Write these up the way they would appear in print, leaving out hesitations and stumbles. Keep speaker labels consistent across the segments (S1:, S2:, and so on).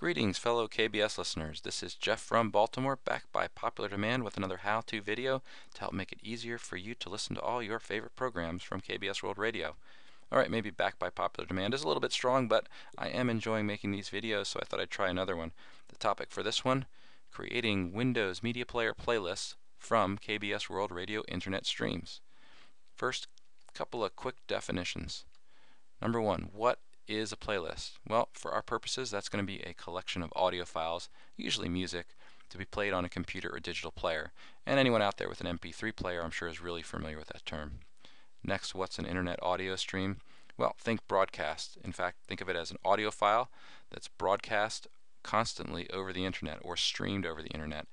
S1: Greetings, fellow KBS listeners. This is Jeff from Baltimore, back by popular demand with another how-to video to help make it easier for you to listen to all your favorite programs from KBS World Radio. Alright, maybe back by popular demand is a little bit strong, but I am enjoying making these videos, so I thought I'd try another one. The topic for this one, creating Windows Media Player playlists from KBS World Radio Internet streams. First, couple of quick definitions. Number one, what is a playlist? Well, for our purposes, that's going to be a collection of audio files, usually music, to be played on a computer or digital player. And anyone out there with an MP3 player, I'm sure, is really familiar with that term. Next, what's an internet audio stream? Well, think broadcast. In fact, think of it as an audio file that's broadcast constantly over the internet or streamed over the internet.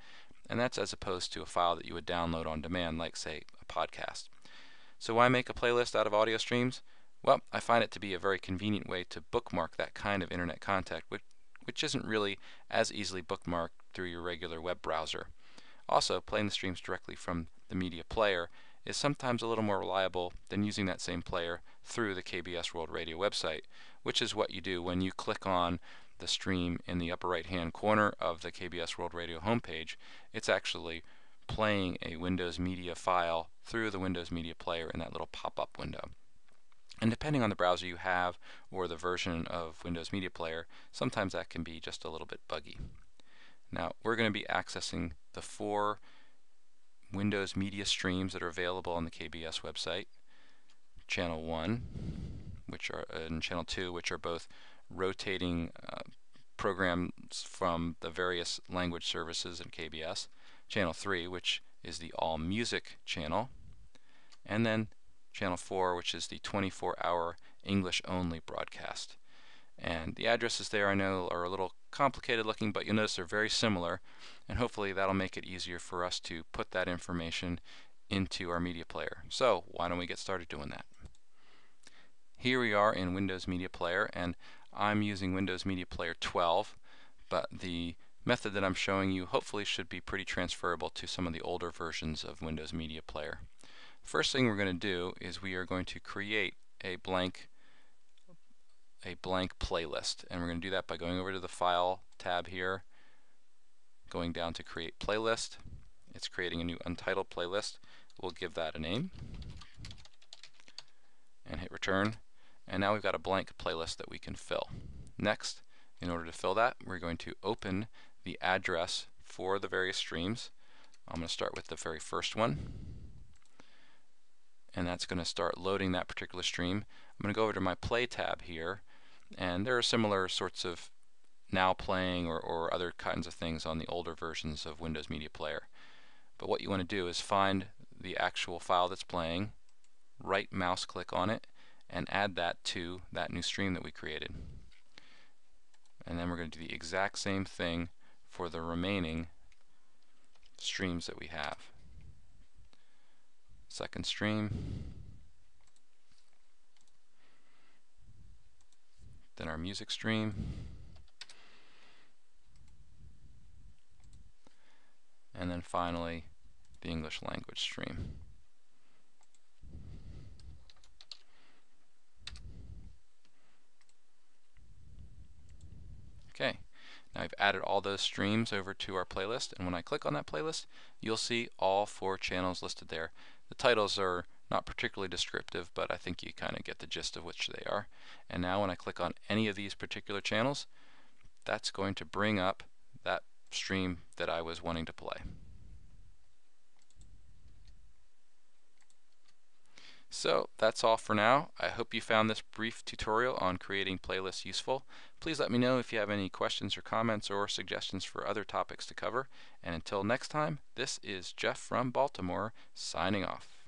S1: And that's as opposed to a file that you would download on demand, like, say, a podcast. So why make a playlist out of audio streams? Well, I find it to be a very convenient way to bookmark that kind of internet content, which isn't really as easily bookmarked through your regular web browser. Also, playing the streams directly from the media player is sometimes a little more reliable than using that same player through the KBS World Radio website, which is what you do when you click on the stream in the upper right hand corner of the KBS World Radio homepage. It's actually playing a Windows Media file through the Windows Media Player in that little pop-up window. And depending on the browser you have or the version of Windows Media Player, sometimes that can be just a little bit buggy. Now, we're going to be accessing the 4 Windows Media streams that are available on the KBS website. Channel 1, and Channel 2, which are both rotating programs from the various language services in KBS. Channel 3, which is the All Music channel. And then Channel 4, which is the 24-hour English-only broadcast. And the addresses there, I know, are a little complicated looking, but you'll notice they're very similar, and hopefully that'll make it easier for us to put that information into our media player. So why don't we get started doing that? Here we are in Windows Media Player, and I'm using Windows Media Player 12, but the method that I'm showing you hopefully should be pretty transferable to some of the older versions of Windows Media Player. First thing we're going to do is we are going to create a blank playlist, and we're going to do that by going over to the File tab here, going down to Create Playlist. It's creating a new untitled playlist. We'll give that a name and hit Return, and now we've got a blank playlist that we can fill. Next, in order to fill that, we're going to open the address for the various streams. I'm going to start with the very first one, and that's going to start loading that particular stream. I'm going to go over to my Play tab here, and there are similar sorts of now playing or other kinds of things on the older versions of Windows Media Player. But what you want to do is find the actual file that's playing, right mouse click on it, and add that to that new stream that we created. And then we're going to do the exact same thing for the remaining streams that we have. Second stream, then our music stream, and then finally the English language stream. Okay, now I've added all those streams over to our playlist, and when I click on that playlist, you'll see all 4 channels listed there. The titles are not particularly descriptive, but I think you kind of get the gist of which they are. And now when I click on any of these particular channels, that's going to bring up that stream that I was wanting to play. So that's all for now. I hope you found this brief tutorial on creating playlists useful. Please let me know if you have any questions or comments or suggestions for other topics to cover. And until next time, this is Jeff from Baltimore signing off.